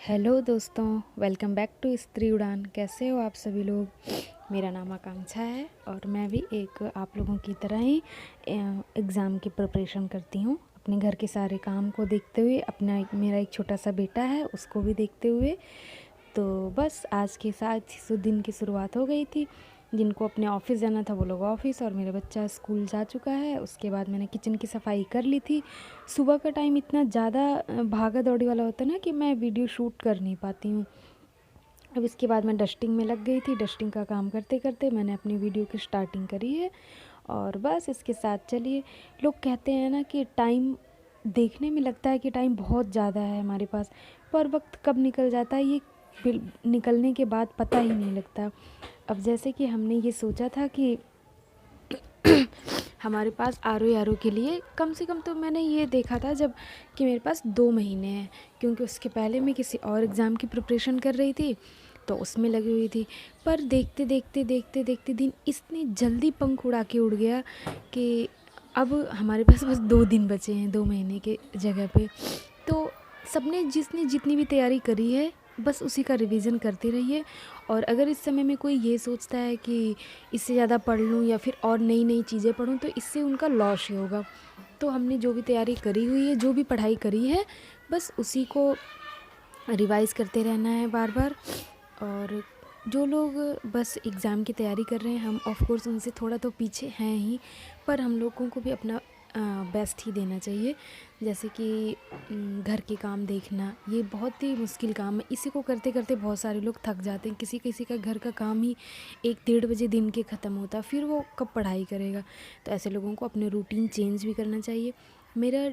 Hello दोस्तों, welcome back to स्त्री उड़ान। कैसे हो आप सभी लोग। मेरा नाम आकांक्षा है और मैं भी एक आप लोगों की तरह ही एग्ज़ाम की प्रिपरेशन करती हूँ। अपने घर के सारे काम को देखते हुए, मेरा एक छोटा सा बेटा है उसको भी देखते हुए। तो बस आज के साथ दिन की शुरुआत हो गई थी। जिनको अपने ऑफ़िस जाना था वो लोग ऑफ़िस, और मेरा बच्चा स्कूल जा चुका है। उसके बाद मैंने किचन की सफाई कर ली थी। सुबह का टाइम इतना ज़्यादा भागा दौड़ी वाला होता है ना कि मैं वीडियो शूट कर नहीं पाती हूँ। अब इसके बाद मैं डस्टिंग में लग गई थी। डस्टिंग का काम करते करते मैंने अपनी वीडियो की स्टार्टिंग करी है। और बस इसके साथ चलिए, लोग कहते हैं ना कि टाइम देखने में लगता है कि टाइम बहुत ज़्यादा है हमारे पास, पर वक्त कब निकल जाता है ये निकलने के बाद पता ही नहीं लगता। अब जैसे कि हमने ये सोचा था कि हमारे पास आर ओ के लिए कम से कम, तो मैंने ये देखा था जब कि मेरे पास 2 महीने हैं, क्योंकि उसके पहले मैं किसी और एग्ज़ाम की प्रिपरेशन कर रही थी तो उसमें लगी हुई थी। पर देखते देखते देखते देखते दिन इतनी जल्दी पंख उड़ा के उड़ गया कि अब हमारे पास बस 2 दिन बचे हैं 2 महीने के जगह पे। तो सबने जिसने जितनी भी तैयारी करी है बस उसी का रिवीजन करते रहिए। और अगर इस समय में कोई ये सोचता है कि इससे ज़्यादा पढ़ लूँ या फिर और नई नई चीज़ें पढूँ, तो इससे उनका लॉस ही होगा। तो हमने जो भी तैयारी करी हुई है, जो भी पढ़ाई करी है, बस उसी को रिवाइज़ करते रहना है बार बार। और जो लोग बस एग्ज़ाम की तैयारी कर रहे हैं, हम ऑफ कोर्स उनसे थोड़ा तो पीछे हैं ही, पर हम लोगों को भी अपना बेस्ट ही देना चाहिए। जैसे कि घर के काम देखना, ये बहुत ही मुश्किल काम है। इसी को करते करते बहुत सारे लोग थक जाते हैं। किसी किसी का घर का काम ही 1-1:30 बजे दिन के ख़त्म होता है, फिर वो कब पढ़ाई करेगा। तो ऐसे लोगों को अपने रूटीन चेंज भी करना चाहिए। मेरा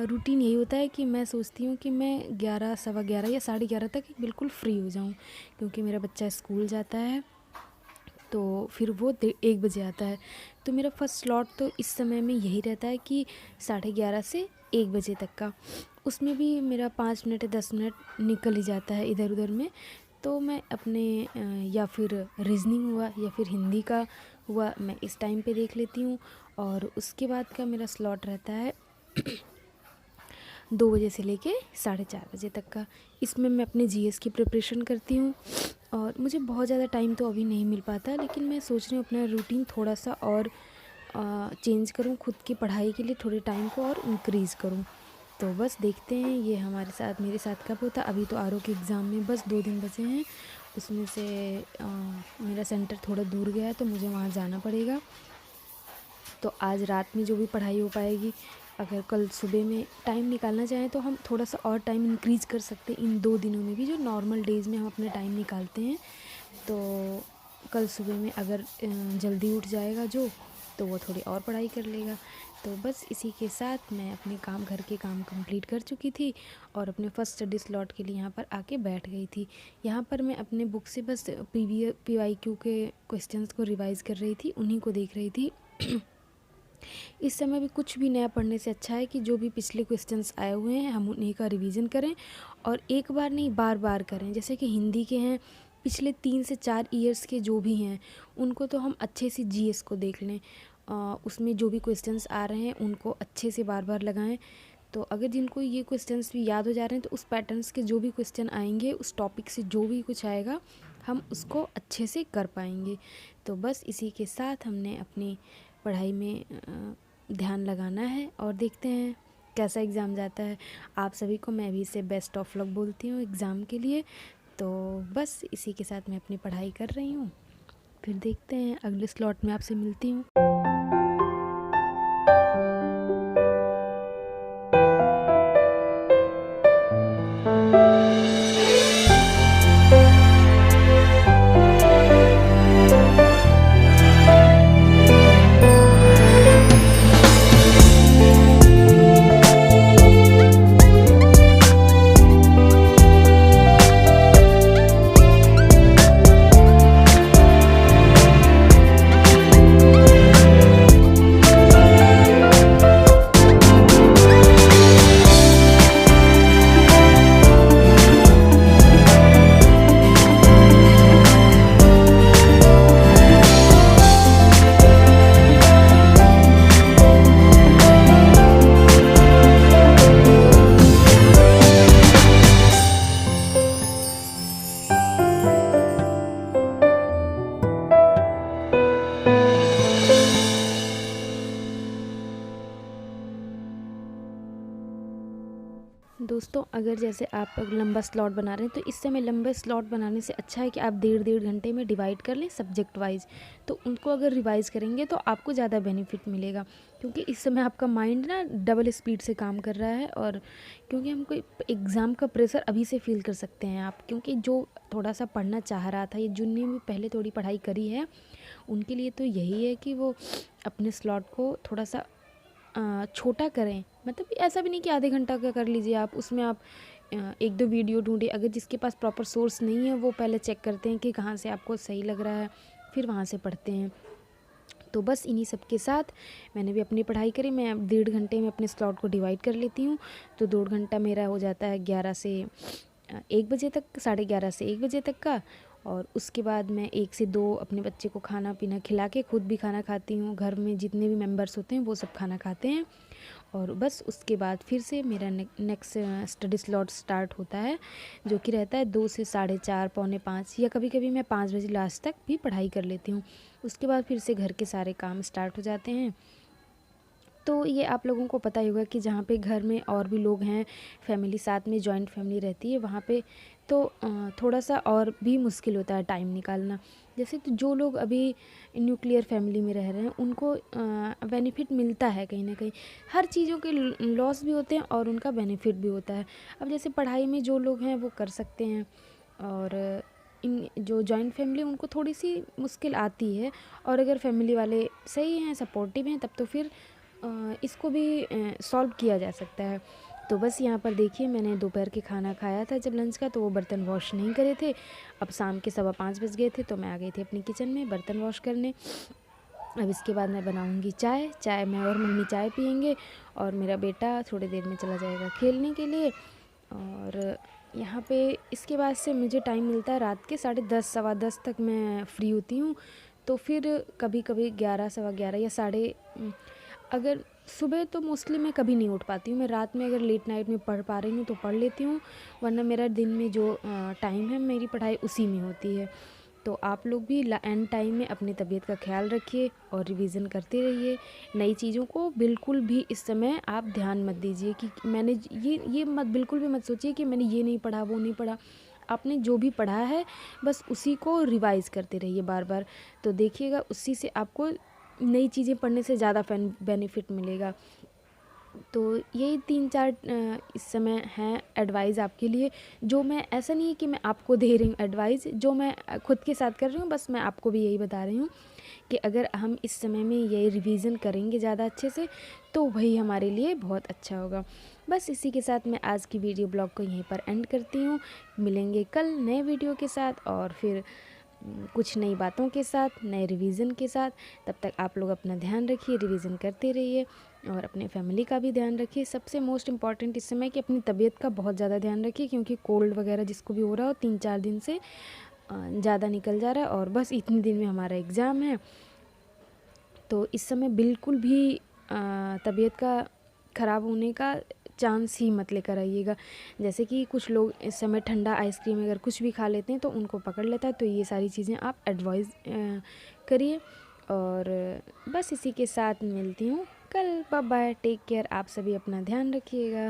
रूटीन यही होता है कि मैं सोचती हूँ कि मैं 11, सवा 11 या साढ़े 11 तक बिल्कुल फ्री हो जाऊँ, क्योंकि मेरा बच्चा स्कूल जाता है तो फिर वो 1 बजे आता है। तो मेरा फर्स्ट स्लॉट तो इस समय में यही रहता है कि 11:30 से 1 बजे तक का। उसमें भी मेरा 5 मिनट या 10 मिनट निकल ही जाता है इधर उधर में। तो मैं अपने या फिर रीजनिंग हुआ या फिर हिंदी का हुआ, मैं इस टाइम पे देख लेती हूँ। और उसके बाद का मेरा स्लॉट रहता है 2 बजे से लेके 4:30 बजे तक का। इसमें मैं अपने जीएस की प्रिपरेशन करती हूँ। और मुझे बहुत ज़्यादा टाइम तो अभी नहीं मिल पाता, लेकिन मैं सोच रही हूँ अपना रूटीन थोड़ा सा और चेंज करूँ, खुद की पढ़ाई के लिए थोड़े टाइम को और इंक्रीज़ करूँ। तो बस देखते हैं ये मेरे साथ कब होता। अभी तो आर ओ के एग्ज़ाम में बस 2 दिन बचे हैं। उसमें से मेरा सेंटर थोड़ा दूर गया है तो मुझे वहाँ जाना पड़ेगा। तो आज रात में जो भी पढ़ाई हो पाएगी, अगर कल सुबह में टाइम निकालना चाहें तो हम थोड़ा सा और टाइम इंक्रीज़ कर सकते हैं इन 2 दिनों में भी, जो नॉर्मल डेज़ में हम अपना टाइम निकालते हैं। तो कल सुबह में अगर जल्दी उठ जाएगा तो वो थोड़ी और पढ़ाई कर लेगा। तो बस इसी के साथ मैं अपने घर के काम कंप्लीट कर चुकी थी और अपने फर्स्ट स्टडी स्लॉट के लिए यहाँ पर आके बैठ गई थी। यहाँ पर मैं अपने बुक से बस PYQ के क्वेश्चंस को रिवाइज़ कर रही थी, उन्हीं को देख रही थी। इस समय भी कुछ भी नया पढ़ने से अच्छा है कि जो भी पिछले क्वेश्चंस आए हुए हैं हम उन्हीं का रिवीजन करें, और एक बार नहीं बार बार करें। जैसे कि हिंदी के हैं, पिछले 3 से 4 ईयर्स के जो भी हैं उनको तो हम अच्छे से जीएस को देख लें। उसमें जो भी क्वेश्चंस आ रहे हैं उनको अच्छे से बार बार लगाएं। तो अगर जिनको ये क्वेश्चंस भी याद हो जा रहे हैं तो उस पैटर्न्स के जो भी क्वेश्चन आएंगे, उस टॉपिक से जो भी कुछ आएगा, हम उसको अच्छे से कर पाएंगे। तो बस इसी के साथ हमने अपनी पढ़ाई में ध्यान लगाना है और देखते हैं कैसा एग्ज़ाम जाता है। आप सभी को मैं भी इसे बेस्ट ऑफ लक बोलती हूँ एग्ज़ाम के लिए। तो बस इसी के साथ मैं अपनी पढ़ाई कर रही हूँ। फिर देखते हैं, अगले स्लॉट में आपसे मिलती हूँ। दोस्तों, अगर जैसे आप लंबा स्लॉट बना रहे हैं तो इस समय लंबे स्लॉट बनाने से अच्छा है कि आप डेढ़ घंटे में डिवाइड कर लें सब्जेक्ट वाइज। तो उनको अगर रिवाइज़ करेंगे तो आपको ज़्यादा बेनिफिट मिलेगा, क्योंकि इस समय आपका माइंड ना डबल स्पीड से काम कर रहा है। और क्योंकि हमको एग्ज़ाम का प्रेशर अभी से फील कर सकते हैं आप, क्योंकि जो थोड़ा सा पढ़ना चाह रहा था, ये जिनने भी पहले थोड़ी पढ़ाई करी है उनके लिए तो यही है कि वो अपने स्लॉट को थोड़ा सा छोटा करें। मतलब ऐसा भी नहीं कि आधे घंटा का कर लीजिए आप, उसमें आप एक दो वीडियो ढूंढिए। अगर जिसके पास प्रॉपर सोर्स नहीं है वो पहले चेक करते हैं कि कहाँ से आपको सही लग रहा है, फिर वहाँ से पढ़ते हैं। तो बस इन्हीं सब के साथ मैंने भी अपनी पढ़ाई करी। मैं 1.5 घंटे में अपने स्लॉट को डिवाइड कर लेती हूँ। तो 1.5 घंटा मेरा हो जाता है 11 से 1 बजे तक, 11:30 से 1 बजे तक का। और उसके बाद मैं 1 से 2 अपने बच्चे को खाना पीना खिला के खुद भी खाना खाती हूँ। घर में जितने भी मेंबर्स होते हैं वो सब खाना खाते हैं। और बस उसके बाद फिर से मेरा नेक्स्ट स्टडी स्लॉट स्टार्ट होता है, जो कि रहता है 2 से 4:30, पौने 5, या कभी कभी मैं 5 बजे लास्ट तक भी पढ़ाई कर लेती हूँ। उसके बाद फिर से घर के सारे काम स्टार्ट हो जाते हैं। तो ये आप लोगों को पता ही होगा कि जहाँ पे घर में और भी लोग हैं, फैमिली साथ में जॉइंट फैमिली रहती है, वहाँ पे तो थोड़ा सा और भी मुश्किल होता है टाइम निकालना। जैसे तो जो लोग अभी न्यूक्लियर फैमिली में रह रहे हैं उनको बेनिफिट मिलता है कहीं ना कहीं। हर चीज़ों के लॉस भी होते हैं और उनका बेनिफिट भी होता है। अब जैसे पढ़ाई में जो लोग हैं वो कर सकते हैं, और इन जो जॉइंट फैमिली उनको थोड़ी सी मुश्किल आती है। और अगर फैमिली वाले सही हैं, सपोर्टिव हैं, तब तो फिर इसको भी सॉल्व किया जा सकता है। तो बस यहाँ पर देखिए, मैंने दोपहर के खाना खाया था जब लंच का, तो वो बर्तन वॉश नहीं करे थे। अब शाम के 5:15 बज गए थे, तो मैं आ गई थी अपनी किचन में बर्तन वॉश करने। अब इसके बाद मैं बनाऊंगी चाय मैं और मम्मी चाय पियेंगे, और मेरा बेटा थोड़ी देर में चला जाएगा खेलने के लिए। और यहाँ पे इसके बाद से मुझे टाइम मिलता है रात के 10:30 10:15 तक मैं फ्री होती हूँ। तो फिर कभी कभी 11 11:15 या अगर सुबह तो मोस्टली मैं कभी नहीं उठ पाती हूँ। मैं रात में अगर लेट नाइट में पढ़ पा रही हूँ तो पढ़ लेती हूँ, वरना मेरा दिन में जो टाइम है मेरी पढ़ाई उसी में होती है। तो आप लोग भी एंड टाइम में अपनी तबीयत का ख्याल रखिए और रिवीजन करते रहिए। नई चीज़ों को बिल्कुल भी इस समय आप ध्यान मत दीजिए कि मैंने ये मत बिल्कुल भी मत सोचिए कि मैंने ये नहीं पढ़ा वो नहीं पढ़ा। आपने जो भी पढ़ा है बस उसी को रिवाइज़ करते रहिए बार बार। तो देखिएगा उसी से आपको नई चीज़ें पढ़ने से ज़्यादा बेनिफिट मिलेगा। तो यही 3-4 इस समय हैं एडवाइस आपके लिए, जो मैं ऐसा नहीं है कि मैं आपको दे रही हूँ एडवाइस, जो मैं खुद के साथ कर रही हूँ। बस मैं आपको भी यही बता रही हूँ कि अगर हम इस समय में ये रिवीजन करेंगे ज़्यादा अच्छे से तो वही हमारे लिए बहुत अच्छा होगा। बस इसी के साथ मैं आज की वीडियो ब्लॉग को यहीं पर एंड करती हूँ। मिलेंगे कल नए वीडियो के साथ, और फिर कुछ नई बातों के साथ, नए रिवीजन के साथ। तब तक आप लोग अपना ध्यान रखिए, रिवीजन करते रहिए, और अपने फैमिली का भी ध्यान रखिए। सबसे मोस्ट इम्पॉर्टेंट इस समय कि अपनी तबीयत का बहुत ज़्यादा ध्यान रखिए, क्योंकि कोल्ड वगैरह जिसको भी हो रहा हो 3-4 दिन से ज़्यादा निकल जा रहा है, और बस इतने दिन में हमारा एग्ज़ाम है। तो इस समय बिल्कुल भी तबीयत का ख़राब होने का चांस ही मत लेकर आइएगा। जैसे कि कुछ लोग इस समय ठंडा आइसक्रीम अगर कुछ भी खा लेते हैं तो उनको पकड़ लेता है। तो ये सारी चीज़ें आप एडवाइस करिए। और बस इसी के साथ मिलती हूँ कल। Bye bye, take care. आप सभी अपना ध्यान रखिएगा।